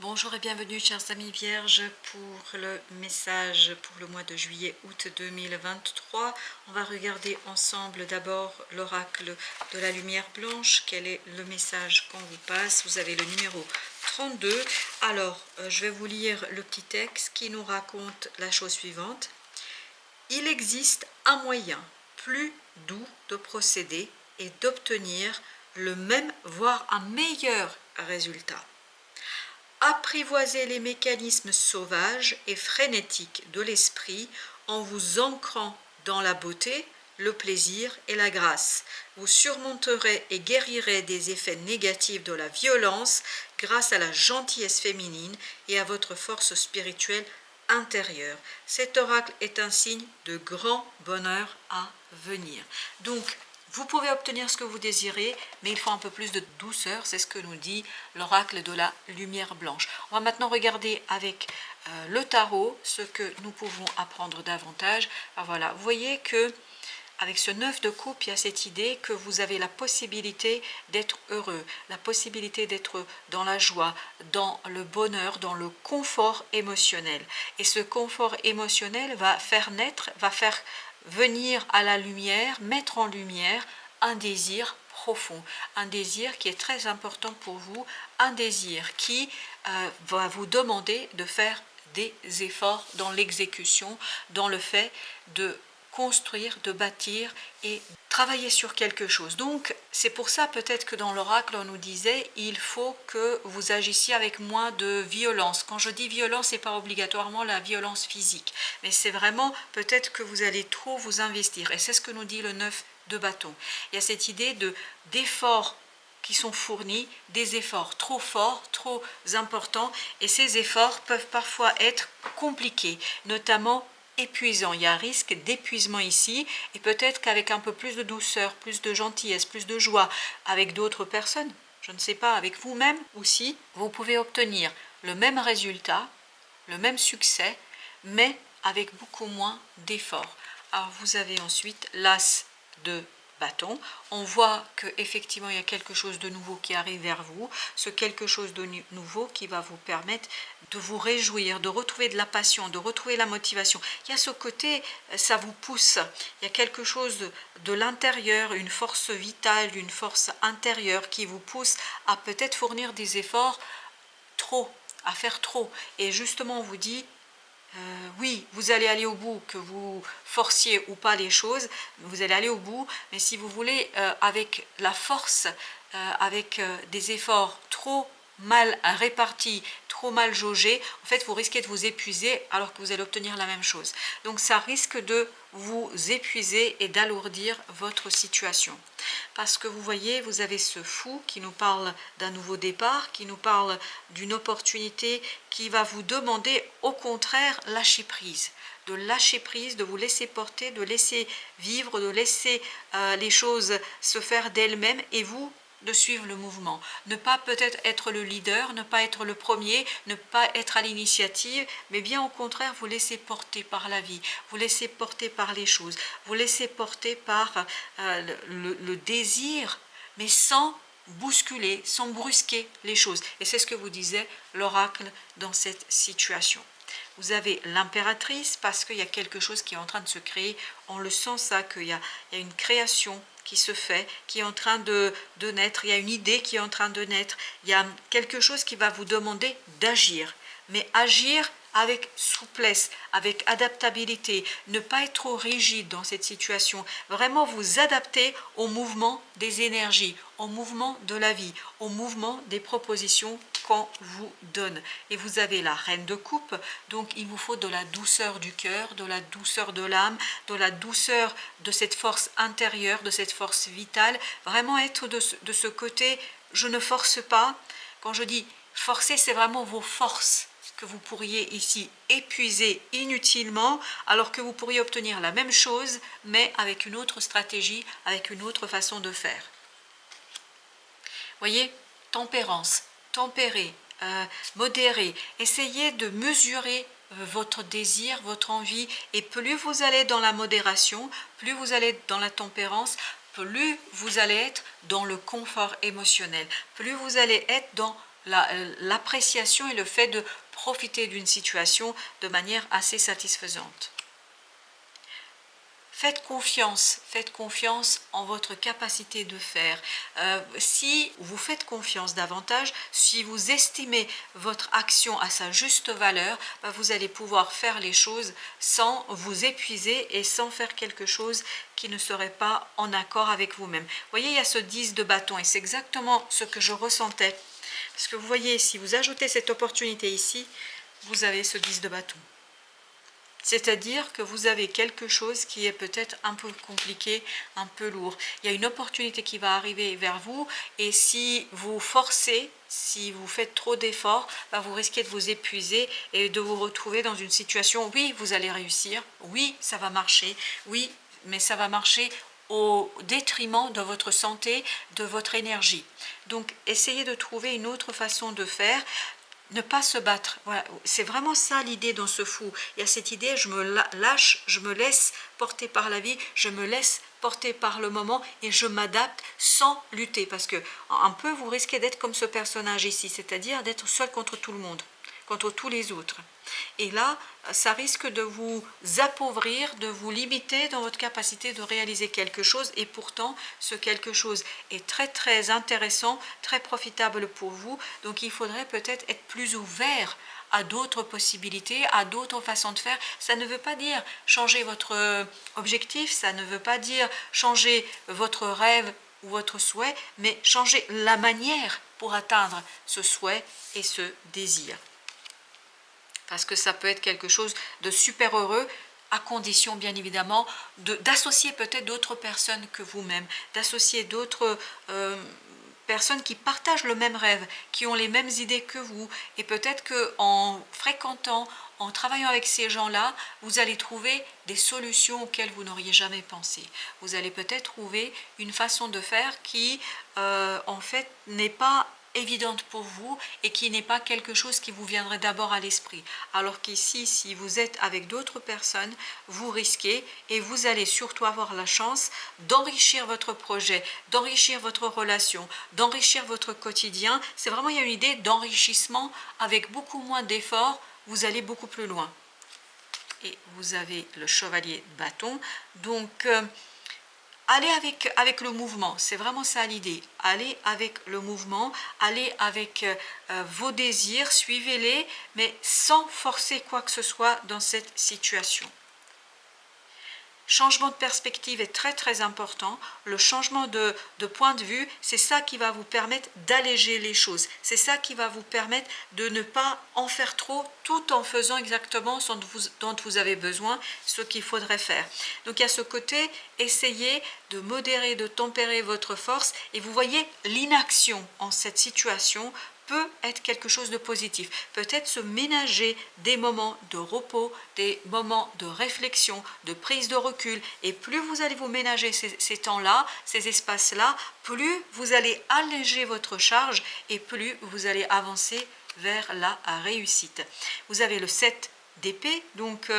Bonjour et bienvenue chers amis vierges pour le message pour le mois de juillet-août 2023. On va regarder ensemble d'abord l'oracle de la lumière blanche. Quel est le message qu'on vous passe? Vous avez le numéro 32. Alors, je vais vous lire le petit texte qui nous raconte la chose suivante. Il existe un moyen plus doux de procéder et d'obtenir le même, voire un meilleur résultat. Apprivoisez les mécanismes sauvages et frénétiques de l'esprit en vous ancrant dans la beauté, le plaisir et la grâce. Vous surmonterez et guérirez des effets négatifs de la violence grâce à la gentillesse féminine et à votre force spirituelle intérieure. Cet oracle est un signe de grand bonheur à venir. Donc, vous pouvez obtenir ce que vous désirez, mais il faut un peu plus de douceur, c'est ce que nous dit l'oracle de la lumière blanche. On va maintenant regarder avec le tarot ce que nous pouvons apprendre davantage. Alors voilà, vous voyez que avec ce 9 de coupe, il y a cette idée que vous avez la possibilité d'être heureux, la possibilité d'être dans la joie, dans le bonheur, dans le confort émotionnel. Et ce confort émotionnel va faire naître, va faire venir à la lumière, mettre en lumière un désir profond, un désir qui est très important pour vous, un désir qui va vous demander de faire des efforts dans l'exécution, dans le fait de construire, de bâtir et travailler sur quelque chose. Donc c'est pour ça peut-être que dans l'oracle on nous disait il faut que vous agissiez avec moins de violence. Quand je dis violence, c'est pas obligatoirement la violence physique, mais c'est vraiment peut-être que vous allez trop vous investir, et c'est ce que nous dit le 9 de bâton. Il y a cette idée d'efforts qui sont fournis, des efforts trop forts, trop importants, et ces efforts peuvent parfois être compliqués, notamment épuisant. Il y a un risque d'épuisement ici, et peut-être qu'avec un peu plus de douceur, plus de gentillesse, plus de joie avec d'autres personnes, je ne sais pas, avec vous-même aussi, vous pouvez obtenir le même résultat, le même succès, mais avec beaucoup moins d'efforts. Alors vous avez ensuite l'as de bâton. On voit qu'effectivement il y a quelque chose de nouveau qui arrive vers vous, ce quelque chose de nouveau qui va vous permettre de vous réjouir, de retrouver de la passion, de retrouver la motivation. Il y a ce côté, ça vous pousse, il y a quelque chose de l'intérieur, une force vitale, une force intérieure qui vous pousse à peut-être fournir des efforts trop, à faire trop. Et justement on vous dit, oui, vous allez aller au bout, que vous forciez ou pas les choses, vous allez aller au bout, mais si vous voulez, avec la force, avec des efforts trop mal répartis, trop mal jaugés, en fait vous risquez de vous épuiser alors que vous allez obtenir la même chose. Donc ça risque de vous épuiser et d'alourdir votre situation. Parce que vous voyez, vous avez ce fou qui nous parle d'un nouveau départ, qui nous parle d'une opportunité qui va vous demander au contraire lâcher prise, de vous laisser porter, de laisser vivre, de laisser les choses se faire d'elles-mêmes et vous de suivre le mouvement. Ne pas peut-être être le leader, ne pas être le premier, ne pas être à l'initiative, mais bien au contraire vous laisser porter par la vie, vous laisser porter par les choses, vous laisser porter par le désir, mais sans bousculer, sans brusquer les choses. Et c'est ce que vous disait l'oracle dans cette situation. Vous avez l'impératrice parce qu'il y a quelque chose qui est en train de se créer. On le sent ça, qu'il y a une création qui se fait, qui est en train de naître. Il y a une idée qui est en train de naître. Il y a quelque chose qui va vous demander d'agir. Mais agir avec souplesse, avec adaptabilité, ne pas être trop rigide dans cette situation, vraiment vous adapter au mouvement des énergies, au mouvement de la vie, au mouvement des propositions qu'on vous donne. Et vous avez la reine de coupe, donc il vous faut de la douceur du cœur, de la douceur de l'âme, de la douceur de cette force intérieure, de cette force vitale, vraiment être de ce côté, je ne force pas. Quand je dis forcer, c'est vraiment vos forces que vous pourriez ici épuiser inutilement, alors que vous pourriez obtenir la même chose, mais avec une autre stratégie, avec une autre façon de faire. Voyez, tempérance, tempérer, modérer, essayez de mesurer votre désir, votre envie, et plus vous allez dans la modération, plus vous allez dans la tempérance, plus vous allez être dans le confort émotionnel, plus vous allez être dans l'appréciation et le fait de profiter d'une situation de manière assez satisfaisante. Faites confiance en votre capacité de faire. Si vous faites confiance davantage, si vous estimez votre action à sa juste valeur, vous allez pouvoir faire les choses sans vous épuiser et sans faire quelque chose qui ne serait pas en accord avec vous-même. Vous voyez, il y a ce 10 de bâton et c'est exactement ce que je ressentais. Parce que vous voyez, si vous ajoutez cette opportunité ici, vous avez ce 10 de bâton. C'est-à-dire que vous avez quelque chose qui est peut-être un peu compliqué, un peu lourd. Il y a une opportunité qui va arriver vers vous et si vous forcez, si vous faites trop d'efforts, vous risquez de vous épuiser et de vous retrouver dans une situation, oui, vous allez réussir, oui, ça va marcher, oui, mais ça va marcher au détriment de votre santé, de votre énergie. Donc, essayez de trouver une autre façon de faire. Ne pas se battre, voilà, c'est vraiment ça l'idée dans ce fou. Il y a cette idée, je me lâche, je me laisse porter par la vie, je me laisse porter par le moment et je m'adapte sans lutter. Parce que un peu vous risquez d'être comme ce personnage ici, c'est-à-dire d'être seul contre tout le monde, contre tous les autres. Et là, ça risque de vous appauvrir, de vous limiter dans votre capacité de réaliser quelque chose. Et pourtant, ce quelque chose est très très intéressant, très profitable pour vous. Donc il faudrait peut-être être plus ouvert à d'autres possibilités, à d'autres façons de faire. Ça ne veut pas dire changer votre objectif, ça ne veut pas dire changer votre rêve ou votre souhait, mais changer la manière pour atteindre ce souhait et ce désir. Parce que ça peut être quelque chose de super heureux, à condition bien évidemment d'associer peut-être d'autres personnes que vous-même, d'associer d'autres personnes qui partagent le même rêve, qui ont les mêmes idées que vous. Et peut-être qu'en fréquentant, en travaillant avec ces gens-là, vous allez trouver des solutions auxquelles vous n'auriez jamais pensé. Vous allez peut-être trouver une façon de faire qui, en fait, n'est pas évidente pour vous et qui n'est pas quelque chose qui vous viendrait d'abord à l'esprit. Alors qu'ici, si vous êtes avec d'autres personnes, vous risquez et vous allez surtout avoir la chance d'enrichir votre projet, d'enrichir votre relation, d'enrichir votre quotidien. C'est vraiment, il y a une idée d'enrichissement avec beaucoup moins d'efforts, vous allez beaucoup plus loin. Et vous avez le chevalier de bâton. Donc, allez avec le mouvement, c'est vraiment ça l'idée. Allez avec le mouvement, allez avec vos désirs, suivez-les, mais sans forcer quoi que ce soit dans cette situation. Changement de perspective est très très important. Le changement de point de vue, c'est ça qui va vous permettre d'alléger les choses. C'est ça qui va vous permettre de ne pas en faire trop tout en faisant exactement ce dont vous avez besoin, ce qu'il faudrait faire. Donc il y a ce côté, essayez de modérer, de tempérer votre force et vous voyez l'inaction en cette situation peut être quelque chose de positif. Peut-être se ménager des moments de repos, des moments de réflexion, de prise de recul. Et plus vous allez vous ménager ces temps-là, ces espaces-là, plus vous allez alléger votre charge et plus vous allez avancer vers la réussite. Vous avez le 7 d'épée, donc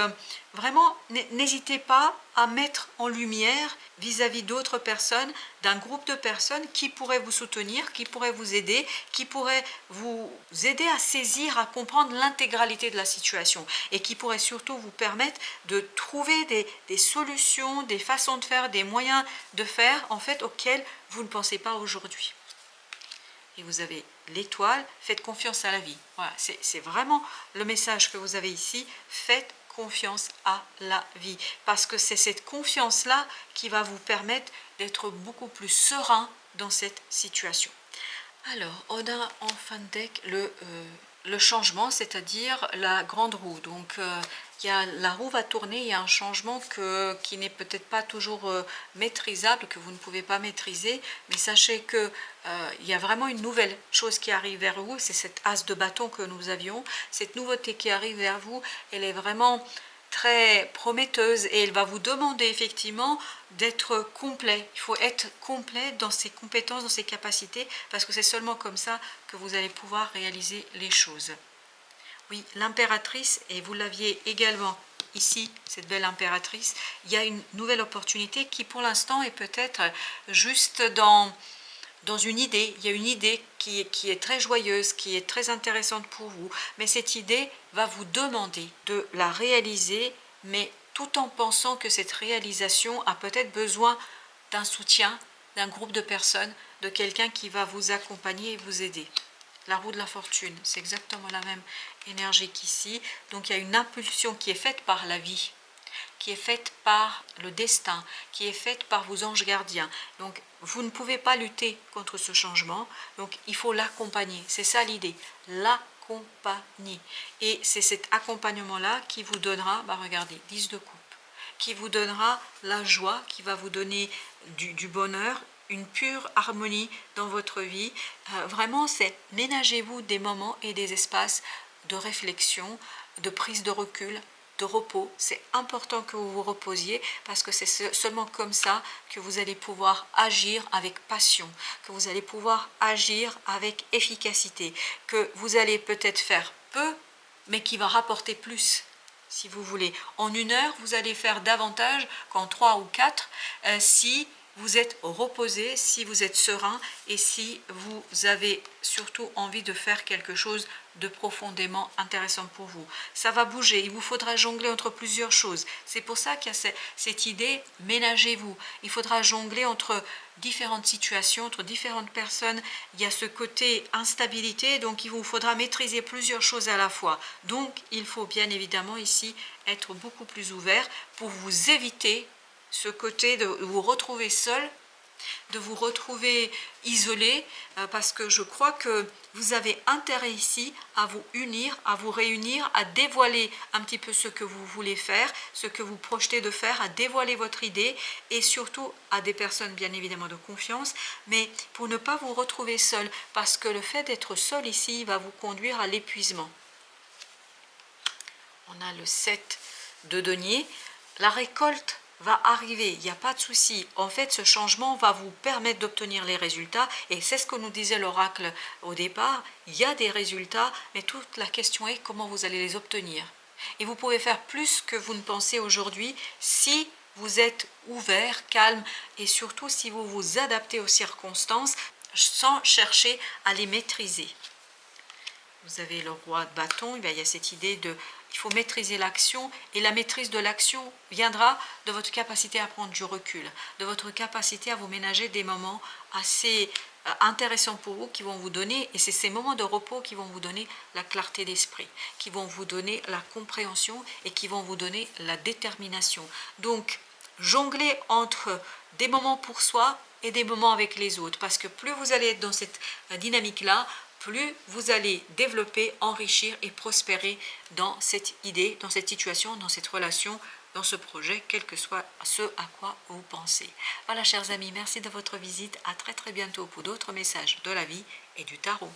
vraiment n'hésitez pas à mettre en lumière vis-à-vis d'autres personnes, d'un groupe de personnes qui pourraient vous soutenir, qui pourraient vous aider, qui pourraient vous aider à saisir, à comprendre l'intégralité de la situation et qui pourraient surtout vous permettre de trouver des solutions, des façons de faire, des moyens de faire en fait auxquels vous ne pensez pas aujourd'hui. Et vous avez l'étoile, faites confiance à la vie. Voilà, c'est vraiment le message que vous avez ici, faites confiance à la vie. Parce que c'est cette confiance-là qui va vous permettre d'être beaucoup plus serein dans cette situation. Alors, on a en fin de deck le changement, c'est-à-dire la grande roue. Donc, la roue va tourner, il y a un changement qui n'est peut-être pas toujours maîtrisable, que vous ne pouvez pas maîtriser, mais sachez que il y a vraiment une nouvelle chose qui arrive vers vous, c'est cette as de bâton que nous avions, cette nouveauté qui arrive vers vous, elle est vraiment très prometteuse et elle va vous demander effectivement d'être complet. Il faut être complet dans ses compétences, dans ses capacités, parce que c'est seulement comme ça que vous allez pouvoir réaliser les choses. Oui, l'impératrice, et vous l'aviez également ici, cette belle impératrice, il y a une nouvelle opportunité qui pour l'instant est peut-être juste dans dans une idée, il y a une idée qui est très joyeuse, qui est très intéressante pour vous, mais cette idée va vous demander de la réaliser, mais tout en pensant que cette réalisation a peut-être besoin d'un soutien, d'un groupe de personnes, de quelqu'un qui va vous accompagner et vous aider. La roue de la fortune, c'est exactement la même énergie qu'ici. Donc il y a une impulsion qui est faite par la vie, qui est faite par le destin, qui est faite par vos anges gardiens. Donc vous ne pouvez pas lutter contre ce changement, donc il faut l'accompagner. C'est ça l'idée, l'accompagner. Et c'est cet accompagnement-là qui vous donnera, regardez, 10 de coupe, qui vous donnera la joie, qui va vous donner du bonheur, une pure harmonie dans votre vie. Vraiment, c'est ménagez-vous des moments et des espaces de réflexion, de prise de recul, de repos. C'est important que vous vous reposiez parce que c'est seulement comme ça que vous allez pouvoir agir avec passion, que vous allez pouvoir agir avec efficacité, que vous allez peut-être faire peu, mais qui va rapporter plus. Si vous voulez, en 1 heure, vous allez faire davantage qu'en 3 ou 4 si vous êtes reposé, si vous êtes serein et si vous avez surtout envie de faire quelque chose de profondément intéressant pour vous. Ça va bouger, il vous faudra jongler entre plusieurs choses. C'est pour ça qu'il y a cette idée, ménagez-vous. Il faudra jongler entre différentes situations, entre différentes personnes. Il y a ce côté instabilité, donc il vous faudra maîtriser plusieurs choses à la fois. Donc il faut bien évidemment ici être beaucoup plus ouvert pour vous éviter ce côté de vous retrouver seul, de vous retrouver isolé, parce que je crois que vous avez intérêt ici à vous unir, à vous réunir, à dévoiler un petit peu ce que vous voulez faire, ce que vous projetez de faire, à dévoiler votre idée et surtout à des personnes bien évidemment de confiance, mais pour ne pas vous retrouver seul, parce que le fait d'être seul ici va vous conduire à l'épuisement. On a le 7 de denier, la récolte va arriver, il n'y a pas de souci. En fait, ce changement va vous permettre d'obtenir les résultats et c'est ce que nous disait l'oracle au départ. Il y a des résultats, mais toute la question est comment vous allez les obtenir. Et vous pouvez faire plus que vous ne pensez aujourd'hui si vous êtes ouvert, calme et surtout si vous vous adaptez aux circonstances sans chercher à les maîtriser. Vous avez le roi de bâton, il y a cette idée de il faut maîtriser l'action et la maîtrise de l'action viendra de votre capacité à prendre du recul, de votre capacité à vous ménager des moments assez intéressants pour vous qui vont vous donner, et c'est ces moments de repos qui vont vous donner la clarté d'esprit, qui vont vous donner la compréhension et qui vont vous donner la détermination. Donc, jongler entre des moments pour soi et des moments avec les autres, parce que plus vous allez être dans cette dynamique-là, plus vous allez développer, enrichir et prospérer dans cette idée, dans cette situation, dans cette relation, dans ce projet, quel que soit ce à quoi vous pensez. Voilà, chers amis, merci de votre visite. À très très bientôt pour d'autres messages de la vie et du tarot.